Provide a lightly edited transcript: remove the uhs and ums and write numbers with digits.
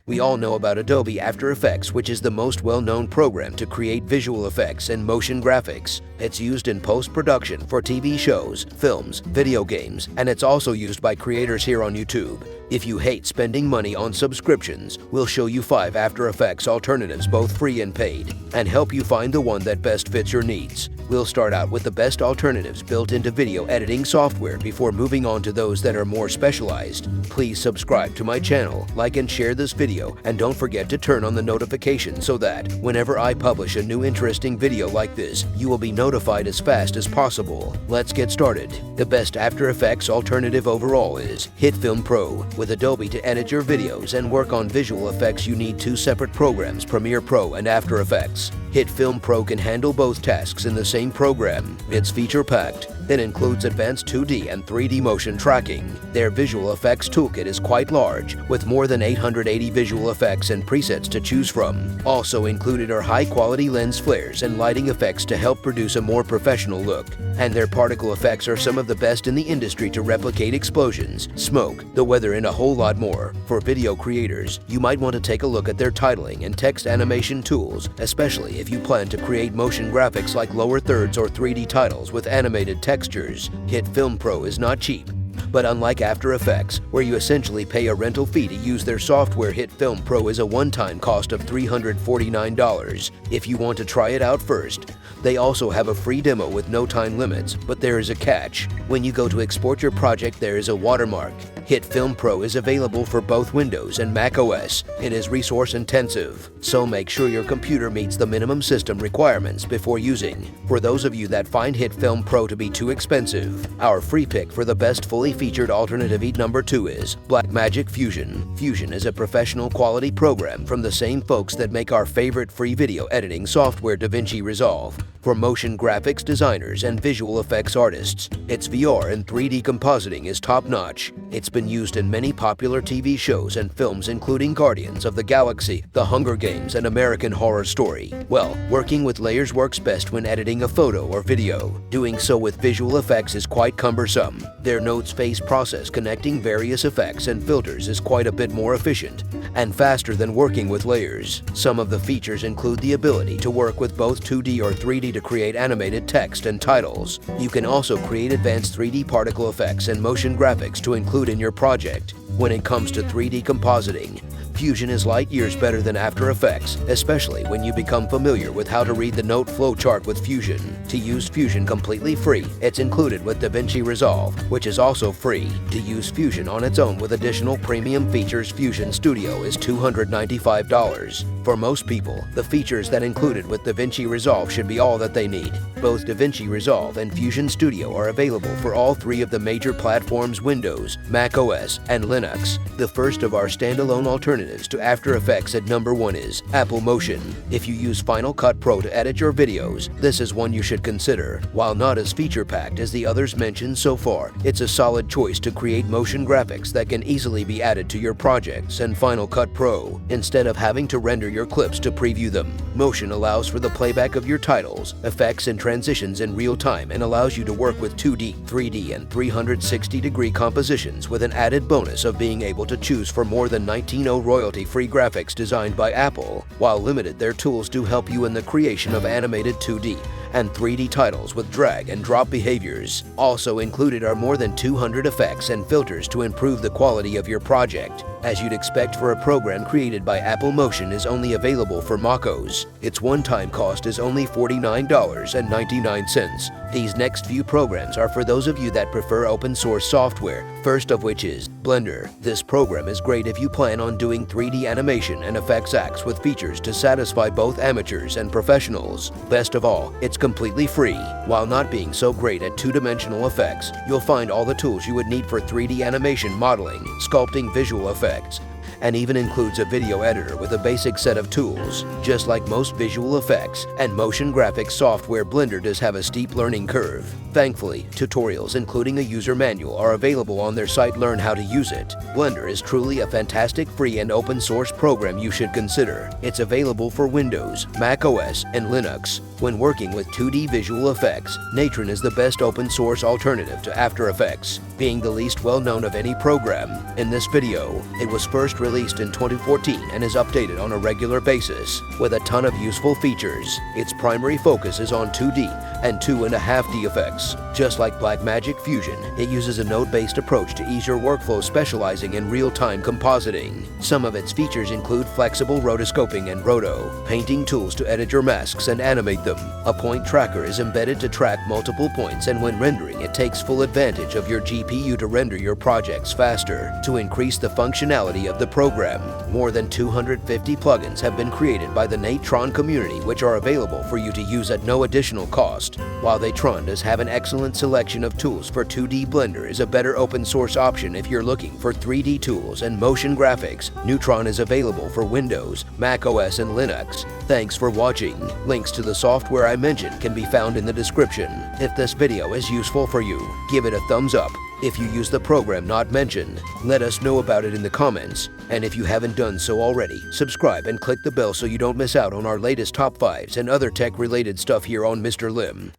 We all know about Adobe After Effects, which is the most well-known program to create visual effects and motion graphics. It's used in post-production for TV shows, films, video games, and it's also used by creators here on YouTube. If you hate spending money on subscriptions, we'll show you 5 After Effects alternatives, both free and paid, and help you find the one that best fits your needs. We'll start out with the best alternatives built into video editing software before moving on to those that are more specialized. Please subscribe to my channel, like and share this video, and don't forget to turn on the notification so that whenever I publish a new interesting video like this, you will be notified as fast as possible. Let's get started. The best After Effects alternative overall is HitFilm Pro. With Adobe to edit your videos and work on visual effects, you need 2 separate programs, Premiere Pro and After Effects. HitFilm Pro can handle both tasks in the same program. It's feature-packed. It includes advanced 2D and 3D motion tracking. Their visual effects toolkit is quite large, with more than 880 visual effects and presets to choose from. Also included are high-quality lens flares and lighting effects to help produce a more professional look. And their particle effects are some of the best in the industry to replicate explosions, smoke, the weather, and a whole lot more. For video creators, you might want to take a look at their titling and text animation tools, especially if you plan to create motion graphics like lower thirds or 3D titles with animated textures. HitFilm Pro is not cheap. But unlike After Effects, where you essentially pay a rental fee to use their software, HitFilm Pro is a one-time cost of $349. If you want to try it out first, they also have a free demo with no time limits, but there is a catch. When you go to export your project, there is a watermark. HitFilm Pro is available for both Windows and Mac OS. It is resource intensive, so make sure your computer meets the minimum system requirements before using. For those of you that find HitFilm Pro to be too expensive, our free pick for the best fully featured alternative number 2 is Blackmagic Fusion. Fusion is a professional quality program from the same folks that make our favorite free video editing software, DaVinci Resolve. For motion graphics designers and visual effects artists, its VR and 3D compositing is top-notch. It's been used in many popular TV shows and films including Guardians of the Galaxy, The Hunger Games, and American Horror Story. Well, working with layers works best when editing a photo or video. Doing so with visual effects is quite cumbersome. Their notes-phase process connecting various effects and filters is quite a bit more efficient and faster than working with layers. Some of the features include the ability to work with both 2D or 3D to create animated text and titles. You can also create advanced 3D particle effects and motion graphics to include in your project. When it comes to 3D compositing, Fusion is light years better than After Effects, especially when you become familiar with how to read the note flowchart with Fusion. To use Fusion completely free, it's included with DaVinci Resolve, which is also free. To use Fusion on its own with additional premium features, Fusion Studio is $295. For most people, the features that included with DaVinci Resolve should be all that they need. Both DaVinci Resolve and Fusion Studio are available for all 3 of the major platforms, Windows, Mac OS, and Linux. The first of our standalone alternatives to After Effects at number 1 is Apple Motion. If you use Final Cut Pro to edit your videos, this is one you should consider. While not as feature-packed as the others mentioned so far, it's a solid choice to create motion graphics that can easily be added to your projects and Final Cut Pro, instead of having to render your clips to preview them. Motion allows for the playback of your titles, effects, and transitions in real time and allows you to work with 2D, 3D, and 360-degree compositions with an added bonus of being able to choose for more than 19 royalty-free graphics designed by Apple. While limited, their tools do help you in the creation of animated 2D and 3D titles with drag and drop behaviors. Also included are more than 200 effects and filters to improve the quality of your project. As you'd expect for a program created by Apple, Motion is only available for macOS. Its one-time cost is only $49.99. These next few programs are for those of you that prefer open-source software, first of which is Blender. This program is great if you plan on doing 3D animation and effects acts with features to satisfy both amateurs and professionals. Best of all, it's completely free. While not being so great at 2-dimensional effects, you'll find all the tools you would need for 3D animation, modeling, sculpting, visual effects, and even includes a video editor with a basic set of tools. Just like most visual effects and motion graphics software, Blender does have a steep learning curve. Thankfully, tutorials including a user manual are available on their site. Learn how to use it. Blender is truly a fantastic free and open source program you should consider. It's available for Windows, Mac OS, and Linux. When working with 2D visual effects, Natron is the best open source alternative to After Effects, being the least well-known of any program. In this video, it was first released in 2014 and is updated on a regular basis with a ton of useful features. Its primary focus is on 2D and 2.5D effects. Just like Blackmagic Fusion, it uses a node-based approach to ease your workflow, specializing in real-time compositing. Some of its features include flexible rotoscoping and roto, painting tools to edit your masks and animate them. A point tracker is embedded to track multiple points, and when rendering, it takes full advantage of your GPU to render your projects faster. To increase the functionality of the program, more than 250 plugins have been created by the Natron community, which are available for you to use at no additional cost. While Natron does have an excellent selection of tools for 2D, Blender is a better open source option if you're looking for 3D tools and motion graphics. Natron is available for Windows, Mac OS, and Linux. Thanks for watching. Links to the software I mentioned can be found in the description. If this video is useful for you, give it a thumbs up. If you use the program not mentioned, let us know about it in the comments. And if you haven't done so already, subscribe and click the bell so you don't miss out on our latest top 5s and other tech-related stuff here on Mr. Lim.